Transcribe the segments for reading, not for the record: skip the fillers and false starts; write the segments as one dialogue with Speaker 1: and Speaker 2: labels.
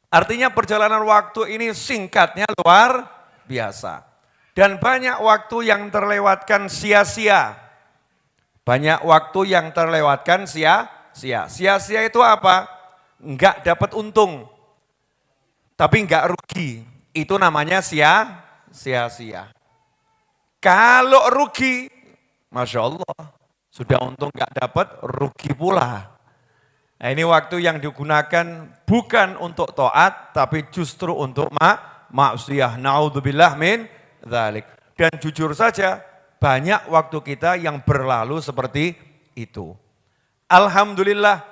Speaker 1: Artinya perjalanan waktu ini singkatnya luar biasa. Dan banyak waktu yang terlewatkan sia-sia. Banyak waktu yang terlewatkan sia-sia. Sia-sia itu apa? Enggak dapat untung, tapi enggak rugi. Itu namanya sia-sia. Kalau rugi, Masya Allah, sudah untung enggak dapat, rugi pula. Nah, ini waktu yang digunakan bukan untuk taat, tapi justru untuk maksiyah. Na'udzubillah min dzalik. Dan jujur saja, banyak waktu kita yang berlalu seperti itu. Alhamdulillah,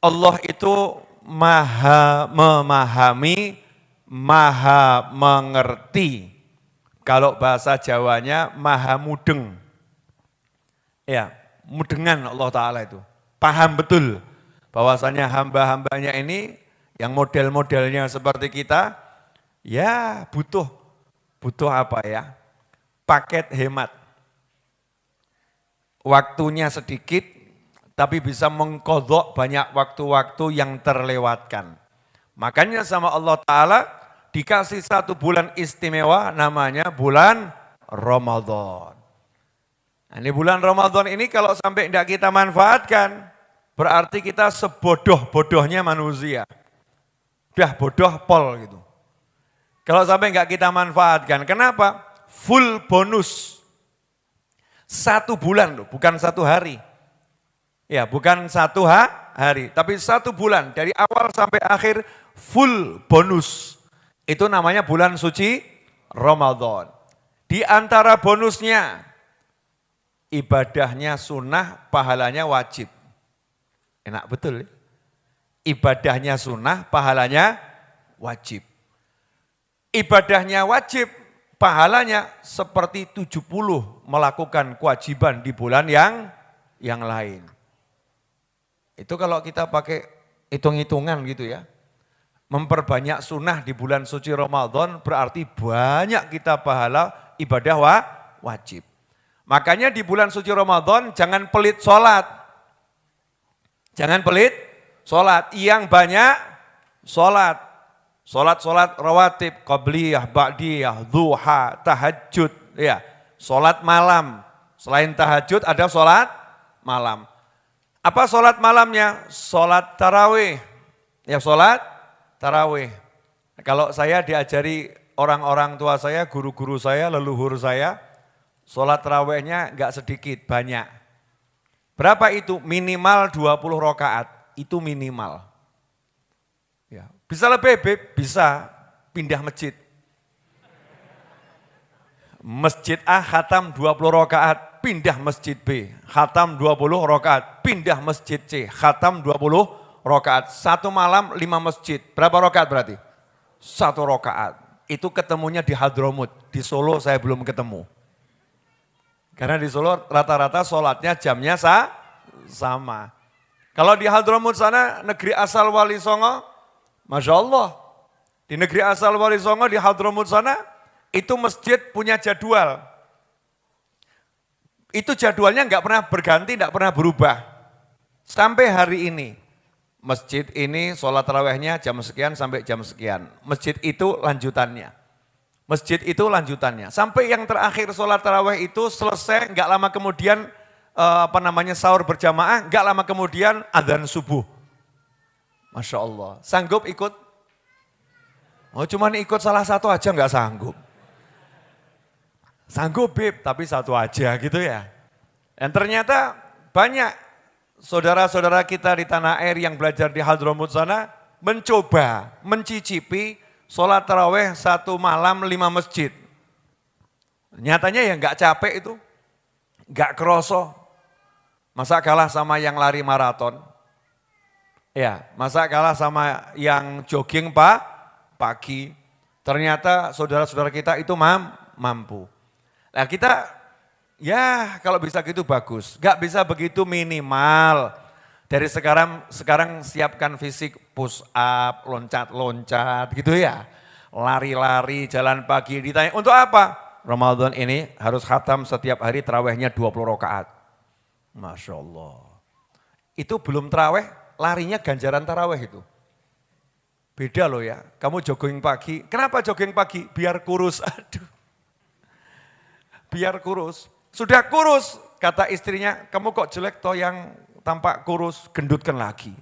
Speaker 1: Allah itu maha memahami, maha mengerti. Kalau bahasa Jawanya, maha mudeng. Ya, mudengan Allah Ta'ala itu. Paham betul bahwasanya hamba-hambanya ini yang model-modelnya seperti kita, ya butuh apa ya? Paket hemat. Waktunya sedikit, tapi bisa mengkodok banyak waktu-waktu yang terlewatkan. Makanya sama Allah Ta'ala dikasih 1 bulan istimewa namanya bulan Ramadan. Nah, ini bulan Ramadan ini kalau sampai tidak kita manfaatkan, berarti kita sebodoh-bodohnya manusia. Udah bodoh pol gitu. Kalau sampai enggak kita manfaatkan, kenapa? Full bonus. 1 bulan loh, bukan 1 hari. Ya, bukan 1 hari, tapi 1 bulan. Dari awal sampai akhir full bonus. Itu namanya bulan suci Ramadan. Di antara bonusnya, ibadahnya sunnah, pahalanya wajib. Enak betul ya? Ibadahnya sunnah, pahalanya wajib. Ibadahnya wajib, pahalanya seperti 70 melakukan kewajiban di bulan yang lain. Itu kalau kita pakai hitung-hitungan gitu ya. Memperbanyak sunnah di bulan suci Ramadan berarti banyak kita pahala ibadah wajib. Makanya di bulan suci Ramadan jangan pelit sholat. Jangan pelit sholat, yang banyak sholat. Sholat rawatib, qabliyah, ba'diyah, duha, tahajud. Ya, sholat malam. Selain tahajud ada sholat malam. Apa sholat malamnya? Sholat tarawih. Ya, sholat tarawih. Kalau saya diajari orang-orang tua saya, guru-guru saya, leluhur saya, sholat tarawihnya enggak sedikit, banyak. Berapa itu? Minimal 20 rakaat, itu minimal. Ya, bisa lebih, bisa pindah masjid. Masjid A khatam 20 rakaat, pindah masjid B. Khatam 20 rakaat, pindah masjid C. Khatam 20 rakaat. 1 malam 5 masjid. Berapa rakaat berarti? 1 rakaat. Itu ketemunya di Hadramut. Di Solo saya belum ketemu. Karena di Solo rata-rata sholatnya jamnya sama. Kalau di Hadramut sana, negeri asal Wali Songo, Masya Allah. Di negeri asal Wali Songo, di Hadramut sana, itu masjid punya jadwal. Itu jadwalnya enggak pernah berganti, enggak pernah berubah. Sampai hari ini. Masjid ini sholat tarawihnya jam sekian sampai jam sekian. Masjid itu lanjutannya. Masjid itu lanjutannya. Sampai yang terakhir sholat tarawih itu selesai, enggak lama kemudian sahur berjamaah, enggak lama kemudian adzan subuh. Masya Allah. Sanggup ikut? Oh, cuman ikut salah satu aja enggak sanggup. Sanggup Bib, tapi satu aja gitu ya. Dan ternyata banyak saudara-saudara kita di tanah air yang belajar di Hadramut sana mencoba, mencicipi sholat tarawih 1 malam 5 masjid. Nyatanya ya enggak capek itu, enggak kroso. Masa kalah sama yang lari maraton? Ya, masa kalah sama yang jogging pagi? Ternyata saudara-saudara kita itu mampu. Nah kita, ya kalau bisa gitu bagus, gak bisa begitu minimal. Dari sekarang siapkan fisik, push up, loncat-loncat gitu ya. Lari-lari, jalan pagi, ditanya untuk apa? Ramadan ini harus khatam setiap hari tarawihnya 20 rakaat. Masya Allah. Itu belum tarawih, larinya ganjaran tarawih itu. Beda loh ya, kamu jogging pagi. Kenapa jogging pagi? Biar kurus. Aduh. Biar kurus. Sudah kurus, kata istrinya, kamu kok jelek toh yang tampak kurus, gendutkan lagi.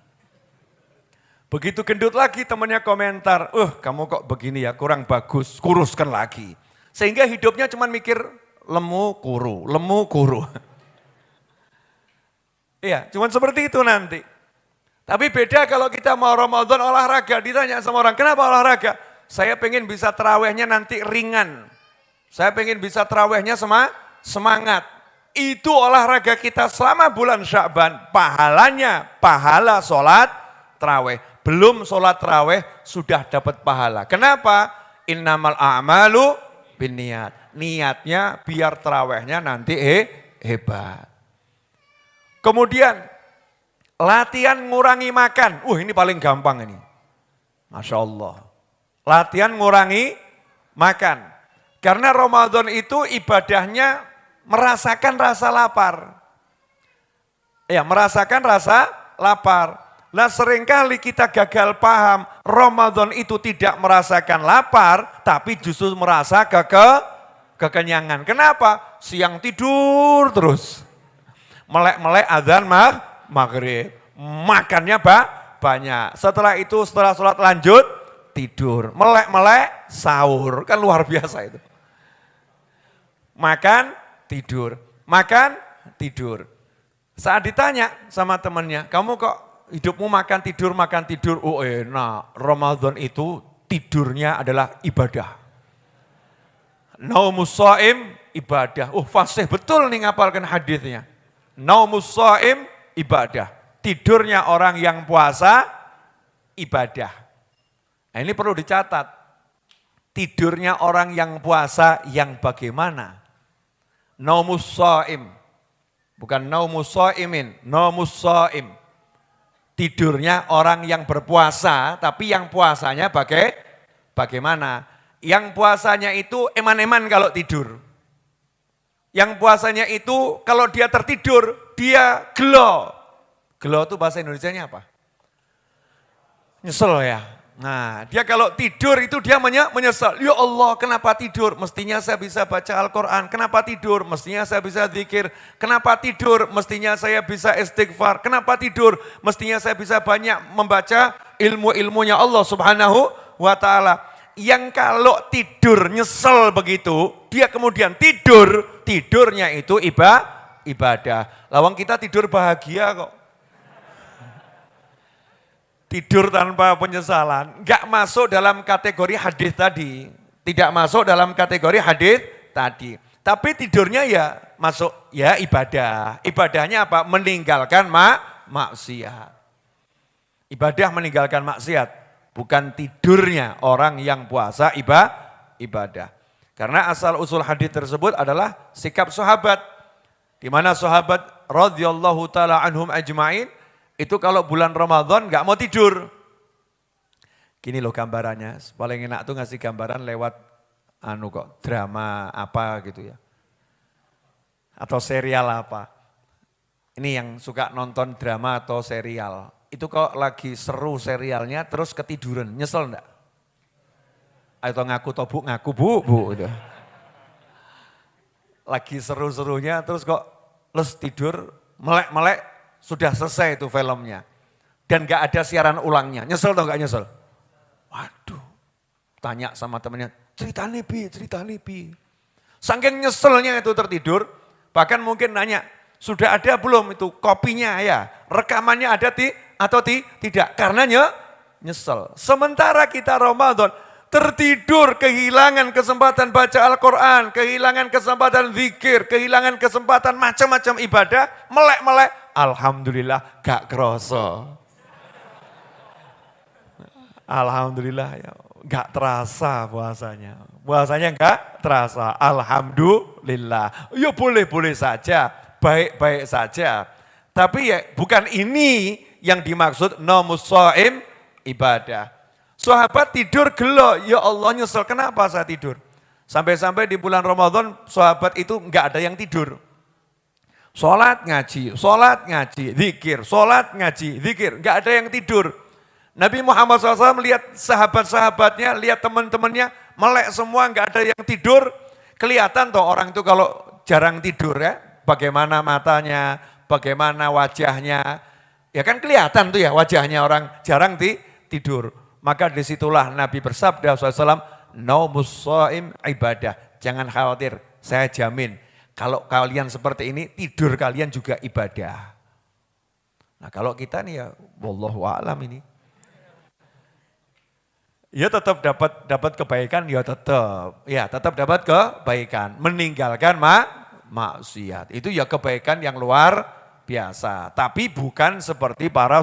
Speaker 1: Begitu gendut lagi temannya komentar, kamu kok begini ya, kurang bagus, kuruskan lagi. Sehingga hidupnya cuma mikir lemu kuru, lemu kuru. Iya, cuma seperti itu nanti. Tapi beda kalau kita mau Ramadan olahraga, ditanya sama orang, kenapa olahraga? Saya pengen bisa terawihnya nanti ringan. Saya pengen bisa terawihnya semangat. Itu olahraga kita selama bulan Sya'ban. Pahalanya, pahala sholat terawih. Belum sholat terawih sudah dapat pahala. Kenapa? Innamal a'malu binniyat. Niatnya biar terawihnya nanti hebat. Kemudian, latihan ngurangi makan. Ini paling gampang ini. Masya Allah. Latihan ngurangi makan. Karena Ramadan itu ibadahnya merasakan rasa lapar. Ya, merasakan rasa lapar. Nah seringkali kita gagal paham. Ramadan itu tidak merasakan lapar, tapi justru merasa kekenyangan. Kenapa? Siang tidur terus. Melek-melek azan maghrib, makannya banyak. Setelah itu setelah sholat lanjut tidur, melek-melek sahur, kan luar biasa itu. Makan tidur, makan tidur. Saat ditanya sama temannya, kamu kok hidupmu makan tidur, oh enak. Ramadan itu tidurnya adalah ibadah. Naumus shaim ibadah. Fasih betul nih ngapalkan hadisnya. Naumus shaim ibadah. Tidurnya orang yang puasa, ibadah. Nah, ini perlu dicatat. Tidurnya orang yang puasa yang bagaimana? Naumus shaim. Bukan naumus shaimin, naumus shaim. Tidurnya orang yang berpuasa, tapi yang puasanya bagaimana? Yang puasanya itu eman-eman kalau tidur. Yang puasanya itu kalau dia tertidur, dia gelo. Gelo itu bahasa Indonesianya apa? Nyesel ya. Nah, dia kalau tidur itu dia menyesal. Ya Allah, kenapa tidur? Mestinya saya bisa baca Al-Quran. Kenapa tidur? Mestinya saya bisa zikir. Kenapa tidur? Mestinya saya bisa istighfar. Kenapa tidur? Mestinya saya bisa banyak membaca ilmu-ilmunya Allah Subhanahu wa ta'ala. Yang kalau tidur nyesel begitu, dia kemudian tidurnya itu ibadah. Lawang kita tidur bahagia kok. Tidur tanpa penyesalan, enggak masuk dalam kategori hadis tadi. Tidak masuk dalam kategori hadis tadi. Tapi tidurnya ya masuk, ya ibadah. Ibadahnya apa? Meninggalkan maksiat. Ibadah meninggalkan maksiat. Bukan tidurnya orang yang puasa ibadah. Karena asal usul hadis tersebut adalah sikap sahabat. Di mana sahabat radhiyallahu taala anhum ajma'in itu kalau bulan Ramadan nggak mau tidur. Gini loh gambarannya, paling enak tuh ngasih gambaran lewat drama apa gitu ya. Atau serial apa. Ini yang suka nonton drama atau serial. Itu kok lagi seru serialnya terus ketiduran, nyesel enggak? Atau ngaku toh ngaku bu gitu. Lagi seru-serunya terus kok les tidur, melek-melek, sudah selesai itu filmnya. Dan gak ada siaran ulangnya. Nyesel atau gak nyesel? Waduh. Tanya sama temannya, cerita nih Bi. Saking nyeselnya itu tertidur, bahkan mungkin nanya, sudah ada belum itu kopinya ya? Rekamannya ada atau tidak? Karena nyesel. Sementara kita Ramadan, tertidur, kehilangan kesempatan baca Al-Quran, kehilangan kesempatan zikir, kehilangan kesempatan macam-macam ibadah, melek-melek. Alhamdulillah gak kerasa. Alhamdulillah ya, gak terasa puasanya. Puasanya gak terasa, alhamdulillah. Ya boleh-boleh saja, baik-baik saja. Tapi ya bukan ini yang dimaksud naumus shaim ibadah. Sahabat tidur gelo, ya Allah nyesel, kenapa saya tidur? Sampai-sampai di bulan Ramadan sahabat itu gak ada yang tidur. Sholat ngaji, zikir, sholat ngaji, zikir. Enggak ada yang tidur. Nabi Muhammad SAW lihat sahabat-sahabatnya, lihat teman-temannya, melek semua, nggak ada yang tidur. Kelihatan toh orang itu kalau jarang tidur ya, bagaimana matanya, bagaimana wajahnya. Ya kan kelihatan tuh ya wajahnya orang jarang tidur. Maka disitulah Nabi bersabda SAW, naumus shaim ibadah. Jangan khawatir, saya jamin. Kalau kalian seperti ini, tidur kalian juga ibadah. Nah kalau kita nih ya, wallahu a'lam ini. Ya tetap dapat kebaikan, ya tetap dapat kebaikan. Meninggalkan maksiat. Itu ya kebaikan yang luar biasa. Tapi bukan seperti para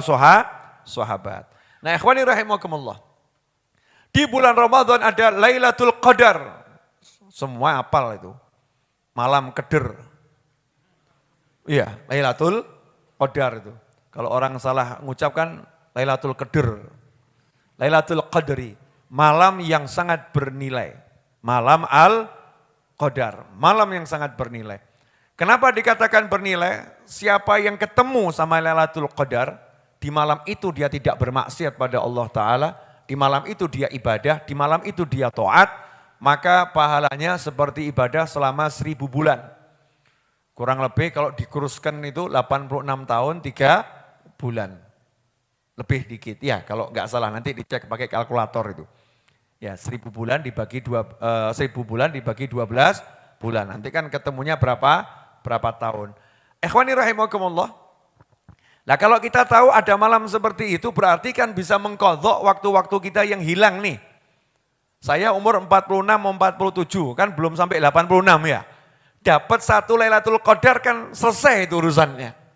Speaker 1: sahabat. Nah ikhwani rahimakumullah. Di bulan Ramadan ada Lailatul Qadar. Semua hafal itu. Malam Qadar. Iya, Lailatul Qadar itu. Kalau orang salah mengucapkan Lailatul Qadar. Lailatul Qadri, malam yang sangat bernilai. Malam Al-Qadar, malam yang sangat bernilai. Kenapa dikatakan bernilai? Siapa yang ketemu sama Lailatul Qadar, di malam itu dia tidak bermaksiat pada Allah Ta'ala, di malam itu dia ibadah, di malam itu dia taat, maka pahalanya seperti ibadah selama 1000 bulan. Kurang lebih kalau dikuruskan itu 86 tahun 3 bulan. Lebih dikit, ya kalau nggak salah nanti dicek pakai kalkulator itu. Ya 1000 bulan dibagi 1000 bulan dibagi 12 bulan. Nanti kan ketemunya berapa tahun. Ikhwani rahimakumullah. Nah kalau kita tahu ada malam seperti itu berarti kan bisa mengqadha waktu-waktu kita yang hilang nih. Saya umur 46 mau 47 kan belum sampai 86 ya. Dapat satu Lailatul Qadar kan selesai itu urusannya.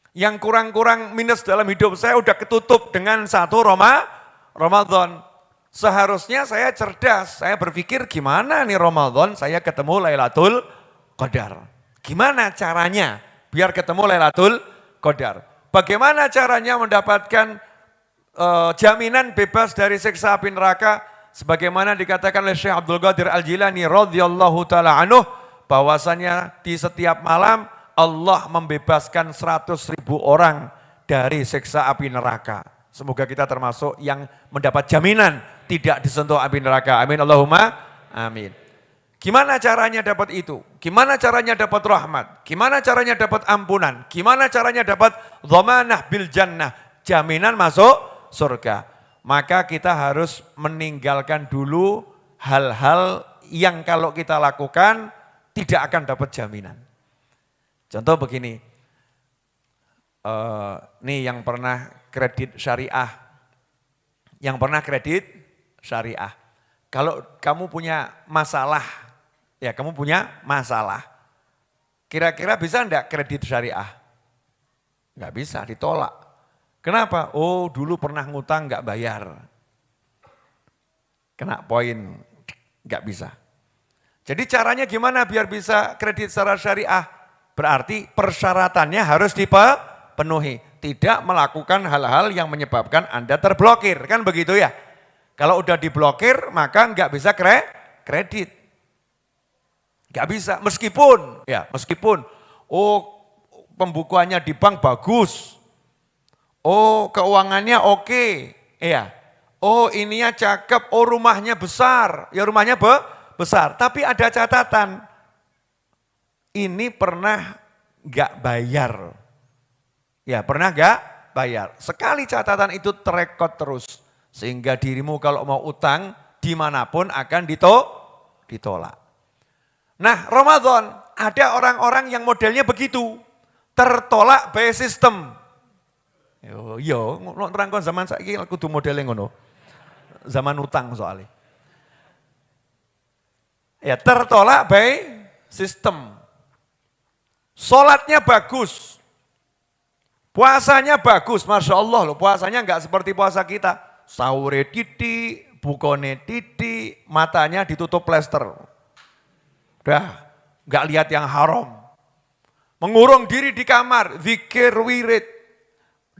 Speaker 1: Yang kurang-kurang minus dalam hidup saya udah ketutup dengan satu Ramadan. Seharusnya saya cerdas, saya berpikir gimana nih Ramadan saya ketemu Lailatul Qadar. Gimana caranya biar ketemu Lailatul Qadar. Bagaimana caranya mendapatkan jaminan bebas dari siksa api neraka. Sebagaimana dikatakan oleh Syekh Abdul Qadir Al-Jilani radhiyallahu ta'ala anhu. Bahwasanya di setiap malam Allah membebaskan 100.000 orang dari siksa api neraka. Semoga kita termasuk yang mendapat jaminan tidak disentuh api neraka. Amin Allahumma amin. Gimana caranya dapat itu? Gimana caranya dapat rahmat? Gimana caranya dapat ampunan? Gimana caranya dapat dhamanah bil jannah? Jaminan masuk surga. Maka kita harus meninggalkan dulu hal-hal yang kalau kita lakukan tidak akan dapat jaminan. Contoh begini, nih yang pernah kredit syariah, kalau kamu punya masalah, kira-kira bisa enggak kredit syariah? Enggak bisa, ditolak. Kenapa? Oh dulu pernah ngutang enggak bayar, kena poin, enggak bisa. Jadi caranya gimana biar bisa kredit secara syariah? Berarti persyaratannya harus dipenuhi. Tidak melakukan hal-hal yang menyebabkan Anda terblokir. Kan begitu ya. Kalau udah diblokir maka nggak bisa kredit. Nggak bisa. Meskipun pembukuannya di bank bagus. Oh keuangannya oke. Ya. Oh ininya cakep. Oh rumahnya besar. Ya rumahnya besar. Tapi ada catatan. Ini pernah gak bayar. Ya pernah gak bayar. Sekali catatan itu terekod terus. Sehingga dirimu kalau mau utang dimanapun akan ditolak. Nah Ramadan ada orang-orang yang modelnya begitu. Tertolak by system. Yo, nerangkan zaman saiki kudu modelnya ngono. Zaman utang soalnya. Ya tertolak by system. Sholatnya bagus, puasanya bagus, Masya Allah loh, puasanya enggak seperti puasa kita. Sahur titik, bukone titik, matanya ditutup plester. Udah, enggak lihat yang haram. Mengurung diri di kamar, zikir, wirid.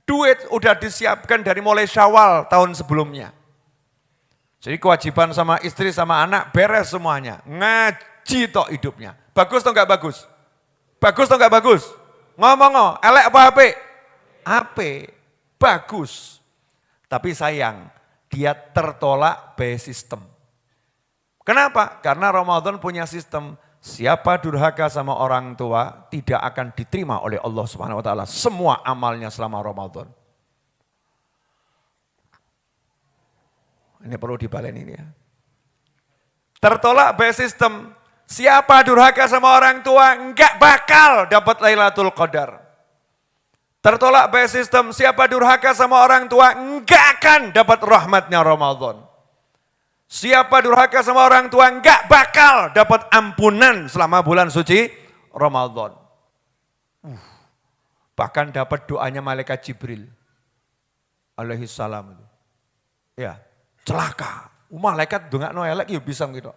Speaker 1: Duit udah disiapkan dari mulai Syawal tahun sebelumnya. Jadi kewajiban sama istri sama anak beres semuanya. Ngaji tok hidupnya. Bagus atau enggak bagus? Bagus atau enggak bagus? Ngomong, elek apa apik? Apik, bagus. Tapi sayang, dia tertolak by sistem. Kenapa? Karena Ramadan punya sistem, siapa durhaka sama orang tua tidak akan diterima oleh Allah Subhanahu wa taala semua amalnya selama Ramadan. Ini perlu dibalen ini ya. Tertolak by sistem, siapa durhaka sama orang tua enggak bakal dapat Lailatul Qadar. Tertolak by sistem, siapa durhaka sama orang tua enggak akan dapat rahmatnya Ramadan. Siapa durhaka sama orang tua enggak bakal dapat ampunan selama bulan suci Ramadan. Bahkan dapat doanya malaikat Jibril alaihi salam. Ya, celaka. Malaikat dongakno elek ya bisa gitu.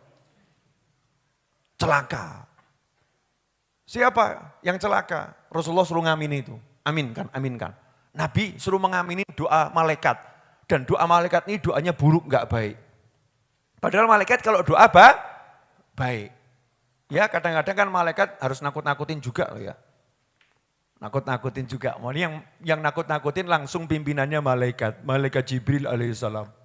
Speaker 1: Celaka. Siapa yang celaka? Rasulullah suruh ngamini itu. Aminkan, aminkan. Nabi suruh mengamini doa malaikat. Dan doa malaikat ini doanya buruk, enggak baik. Padahal malaikat kalau doa baik. Ya kadang-kadang kan malaikat harus nakut-nakutin juga loh ya. Nakut-nakutin juga. Yang nakut-nakutin langsung pimpinannya malaikat. Malaikat Jibril alaihissalam.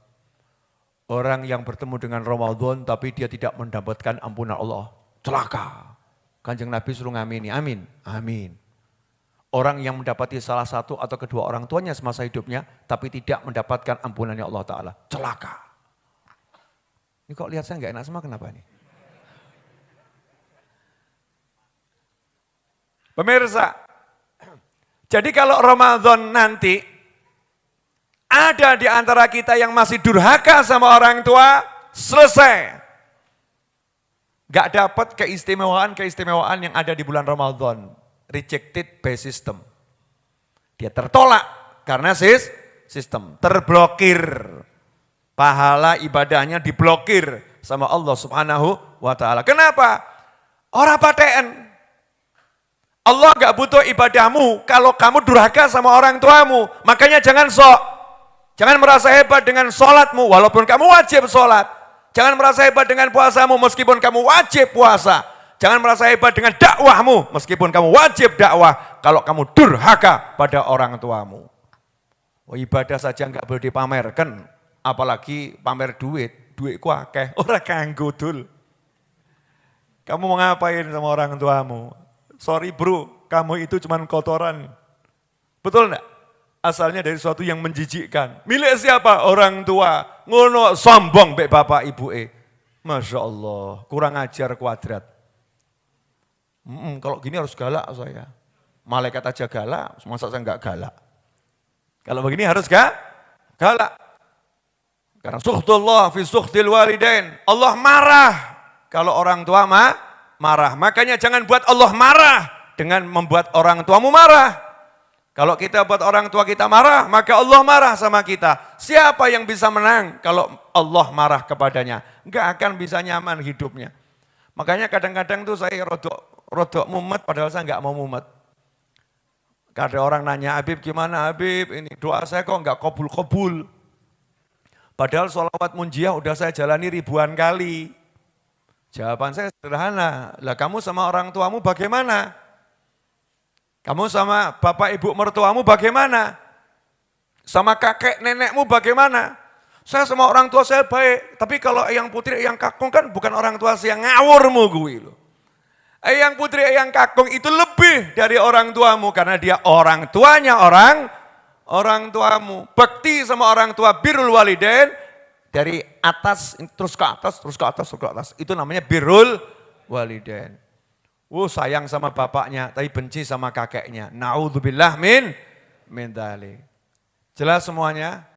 Speaker 1: Orang yang bertemu dengan Ramadan tapi dia tidak mendapatkan ampunan Allah. Celaka. Kanjeng Nabi suruh ngamini, amin, amin. Orang yang mendapati salah satu atau kedua orang tuanya semasa hidupnya, tapi tidak mendapatkan ampunannya Allah Ta'ala. Celaka. Ini kok lihat saya nggak enak semua, kenapa nih? Pemirsa, jadi kalau Ramadan nanti, ada di antara kita yang masih durhaka sama orang tua, selesai. Gak dapat keistimewaan yang ada di bulan Ramadan. Rejected by system. Dia tertolak karena sistem. Terblokir. Pahala ibadahnya diblokir sama Allah Subhanahu wa ta'ala. Kenapa? Orang paten. Allah gak butuh ibadahmu kalau kamu durhaka sama orang tuamu. Makanya jangan sok. Jangan merasa hebat dengan sholatmu walaupun kamu wajib sholat. Jangan merasa hebat dengan puasamu meskipun kamu wajib puasa. Jangan merasa hebat dengan dakwahmu, meskipun kamu wajib dakwah, kalau kamu durhaka pada orang tuamu. Ibadah saja enggak boleh dipamerkan, apalagi pamer duit. Duitku akeh, ora kanggo dul. Kamu mau ngapain sama orang tuamu? Sorry bro, kamu itu cuma kotoran. Betul enggak? Asalnya dari sesuatu yang menjijikkan. Milik siapa? Orang tua. Ngono sombong mbek bapak ibu. Masya Allah, kurang ajar kuadrat. Kalau gini harus galak saya. Malaikat aja galak, masa saya enggak galak. Kalau begini harus galak. Karena suhtullah fi suhtil walidain. Allah marah kalau orang tua marah. Makanya jangan buat Allah marah dengan membuat orang tuamu marah. Kalau kita buat orang tua kita marah, maka Allah marah sama kita. Siapa yang bisa menang kalau Allah marah kepadanya? Enggak akan bisa nyaman hidupnya. Makanya kadang-kadang tuh saya rodok mumet padahal saya enggak mau mumet. Ada orang nanya, Habib gimana Habib? Ini doa saya kok enggak kabul-kabul. Padahal sholawat munjiah udah saya jalani ribuan kali. Jawaban saya sederhana, lah kamu sama orang tuamu bagaimana? Kamu sama bapak ibu mertuamu bagaimana? Sama kakek nenekmu bagaimana? Saya sama orang tua saya baik, tapi kalau yang putri yang kakung kan bukan orang tua saya, ngawurmu gue loh. Yang putri yang kakung itu lebih dari orang tuamu karena dia orang tuanya orang tuamu. Bakti sama orang tua birrul walidain dari atas terus ke atas, terus ke atas, terus ke atas. Itu namanya birrul walidain. Sayang sama bapaknya, tapi benci sama kakeknya. Na'udzubillah min dzalik. Jelas semuanya?